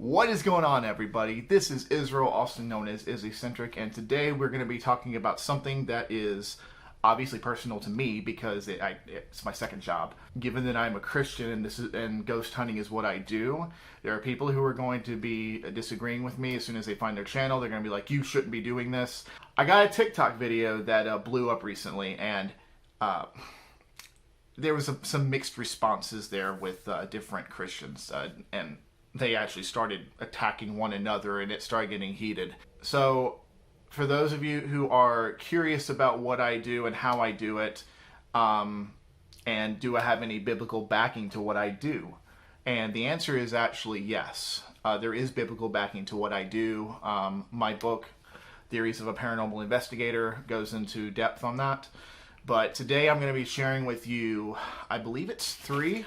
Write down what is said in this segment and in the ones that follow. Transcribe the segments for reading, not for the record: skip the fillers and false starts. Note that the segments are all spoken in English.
What is going on, everybody? This is Israel, also known as Izzy-centric, and today we're going to be talking about something that is obviously personal to me because it's my second job. Given that I'm a Christian and ghost hunting is what I do, there are people who are going to be disagreeing with me as soon as they find their channel. They're going to be like, "You shouldn't be doing this." I got a TikTok video that blew up recently, and there was some mixed responses there with different Christians, and they actually started attacking one another, and it started getting heated. So for those of you who are curious about what I do and how I do it, and do I have any biblical backing to what I do? And the answer is actually yes. There is biblical backing to what I do. My book, Theories of a Paranormal Investigator, goes into depth on that. But today I'm going to be sharing with you, I believe it's three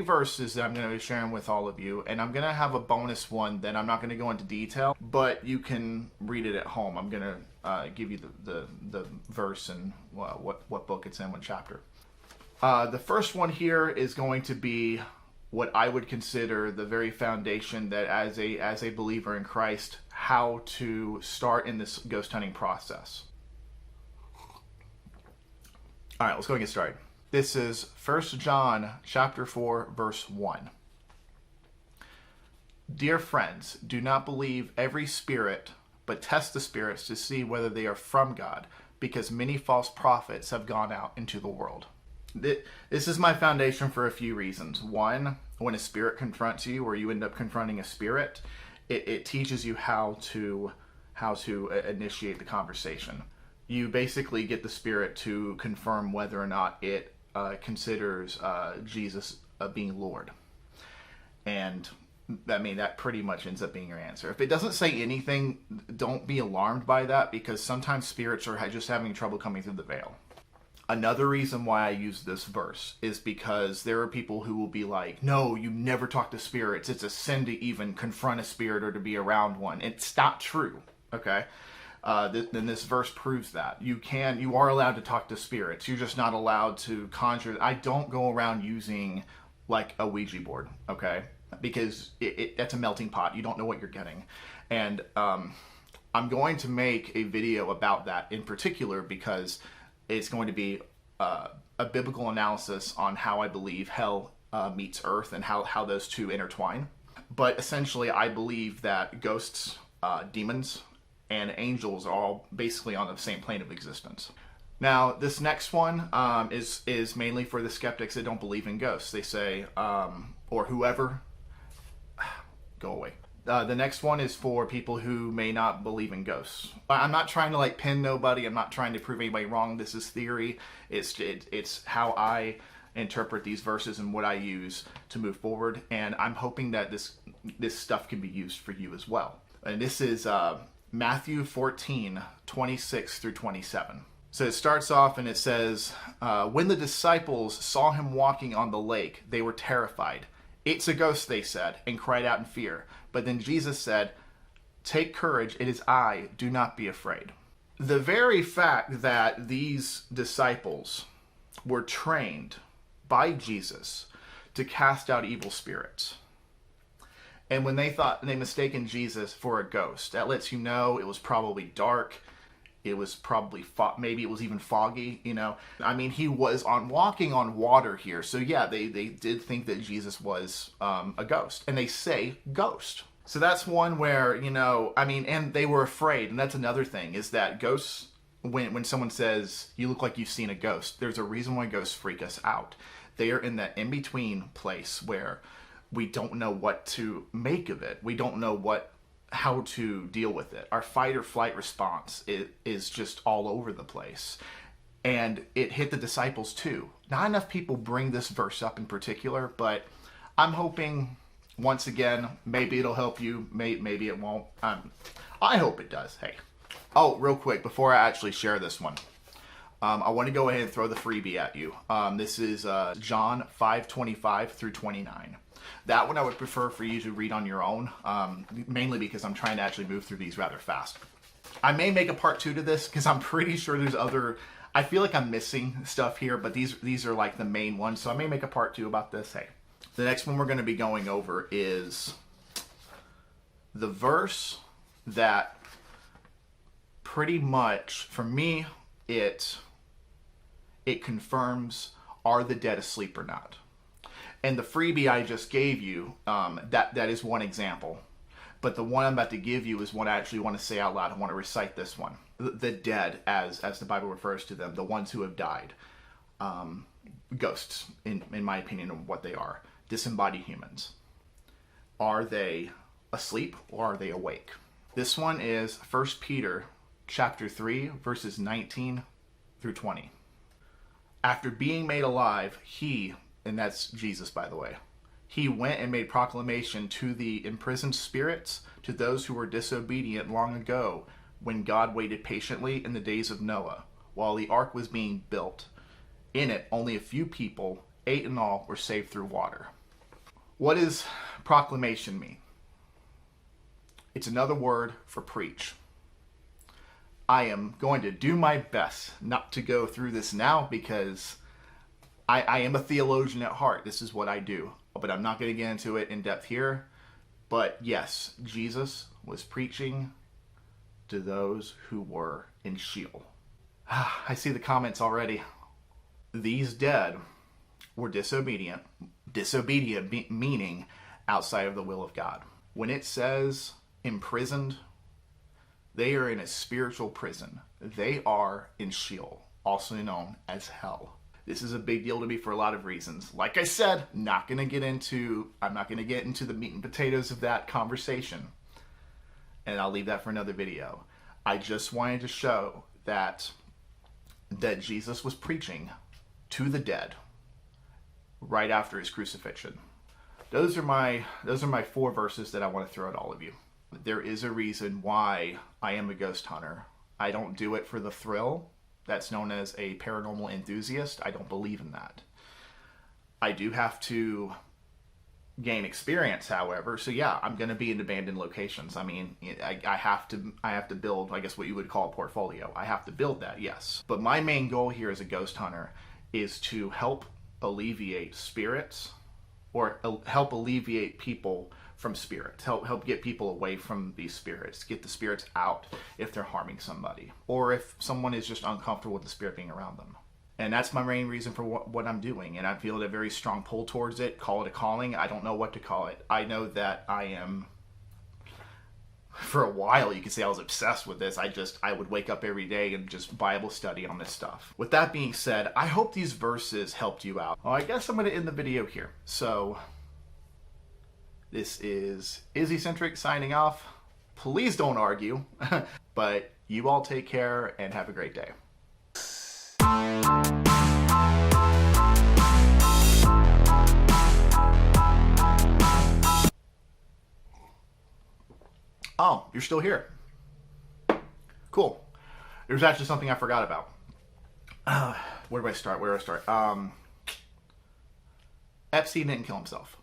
verses that I'm going to be sharing with all of you, and I'm going to have a bonus one that I'm not going to go into detail, but you can read it at home. I'm going to give you the verse and what book it's in, what chapter. The first one here is going to be what I would consider the very foundation that as a believer in Christ, how to start in this ghost hunting process. All right, let's go and get started. This is 1 John chapter 4, verse 1. Dear friends, do not believe every spirit, but test the spirits to see whether they are from God, because many false prophets have gone out into the world. This is my foundation for a few reasons. One, when a spirit confronts you, or you end up confronting a spirit, it teaches you how to initiate the conversation. You basically get the spirit to confirm whether or not it considers Jesus being Lord. And I mean, that pretty much ends up being your answer. If it doesn't say anything, don't be alarmed by that, because sometimes spirits are just having trouble coming through the veil. Another reason why I use this verse is because there are people who will be like, "No, you never talk to spirits. It's a sin to even confront a spirit or to be around one." It's not true, okay? Then this verse proves that. You are allowed to talk to spirits. You're just not allowed to conjure. I don't go around using like a Ouija board, okay? Because that's a melting pot. You don't know what you're getting. And I'm going to make a video about that in particular because it's going to be a biblical analysis on how I believe hell meets earth and how those two intertwine. But essentially, I believe that ghosts, demons, and angels are all basically on the same plane of existence. Now, this next one is mainly for the skeptics that don't believe in ghosts. They say, or whoever, go away. The next one is for people who may not believe in ghosts. I'm not trying to like pin nobody. I'm not trying to prove anybody wrong. This is theory. It's how I interpret these verses and what I use to move forward. And I'm hoping that this stuff can be used for you as well. And this is Matthew 14, 26 through 27. So it starts off and it says, when the disciples saw him walking on the lake, they were terrified. "It's a ghost," they said, and cried out in fear. But then Jesus said, "Take courage, it is I, do not be afraid." The very fact that these disciples were trained by Jesus to cast out evil spirits, and when they mistaken Jesus for a ghost, that lets you know it was probably dark. It was probably maybe it was even foggy, you know. I mean, he was walking on water here. So yeah, they did think that Jesus was a ghost. And they say ghost. So that's one where, you know, I mean, and they were afraid. And that's another thing, is that ghosts, when someone says, "You look like you've seen a ghost," there's a reason why ghosts freak us out. They are in that in-between place where we don't know what to make of it. We don't know how to deal with it. Our fight or flight response is just all over the place. And it hit the disciples too. Not enough people bring this verse up in particular, but I'm hoping, once again, maybe it'll help you, maybe it won't. I hope it does. Hey. Oh, real quick, before I actually share this one, I want to go ahead and throw the freebie at you. This is John 5:25 through 29. That one I would prefer for you to read on your own, mainly because I'm trying to actually move through these rather fast. I may make a part 2 to this because I'm pretty sure there's other I feel like I'm missing stuff here, but these are like the main ones, so I may make a part 2 about this. Hey, The next one we're going to be going over is the verse that pretty much, for me, it confirms, are the dead asleep or not? And the freebie I just gave you, that is one example. But the one I'm about to give you is one I actually want to say out loud. I want to recite this one. The dead, as the Bible refers to them, the ones who have died. Ghosts, in my opinion, of what they are. Disembodied humans. Are they asleep or are they awake? This one is 1 Peter chapter 3, verses 19 through 20. After being made alive, he, and that's Jesus, by the way, he went and made proclamation to the imprisoned spirits, to those who were disobedient long ago, when God waited patiently in the days of Noah, while the ark was being built. In it, only a few people, 8 in all, were saved through water. What does proclamation mean? It's another word for preach. I am going to do my best not to go through this now because I am a theologian at heart. This is what I do. But I'm not going to get into it in depth here. But yes, Jesus was preaching to those who were in Sheol. I see the comments already. These dead were disobedient. Disobedient meaning outside of the will of God. When it says imprisoned, they are in a spiritual prison. They are in Sheol, also known as hell. This is a big deal to me for a lot of reasons. Like I said, I'm not going to get into the meat and potatoes of that conversation. And I'll leave that for another video. I just wanted to show that Jesus was preaching to the dead right after his crucifixion. Those are my 4 verses that I want to throw at all of you. There is a reason why I am a ghost hunter. I don't do it for the thrill. That's known as a paranormal enthusiast. I don't believe in that. I do have to gain experience, however. So yeah, I'm going to be in abandoned locations. I mean, I have to build, I guess, what you would call a portfolio. I have to build that, yes. But my main goal here as a ghost hunter is to help alleviate spirits, or help alleviate people from spirits. Help get people away from these spirits. Get the spirits out if they're harming somebody, or if someone is just uncomfortable with the spirit being around them. And that's my main reason for what I'm doing. And I feel a very strong pull towards it. Call it a calling. I don't know what to call it. I know that I am, for a while, you could say I was obsessed with this. I would wake up every day and just Bible study on this stuff. With that being said, I hope these verses helped you out. Well, I guess I'm going to end the video here. So, this is Izzycentric signing off. Please don't argue. But you all take care and have a great day. Oh, you're still here. Cool. There's actually something I forgot about. Where do I start? Epstein didn't kill himself.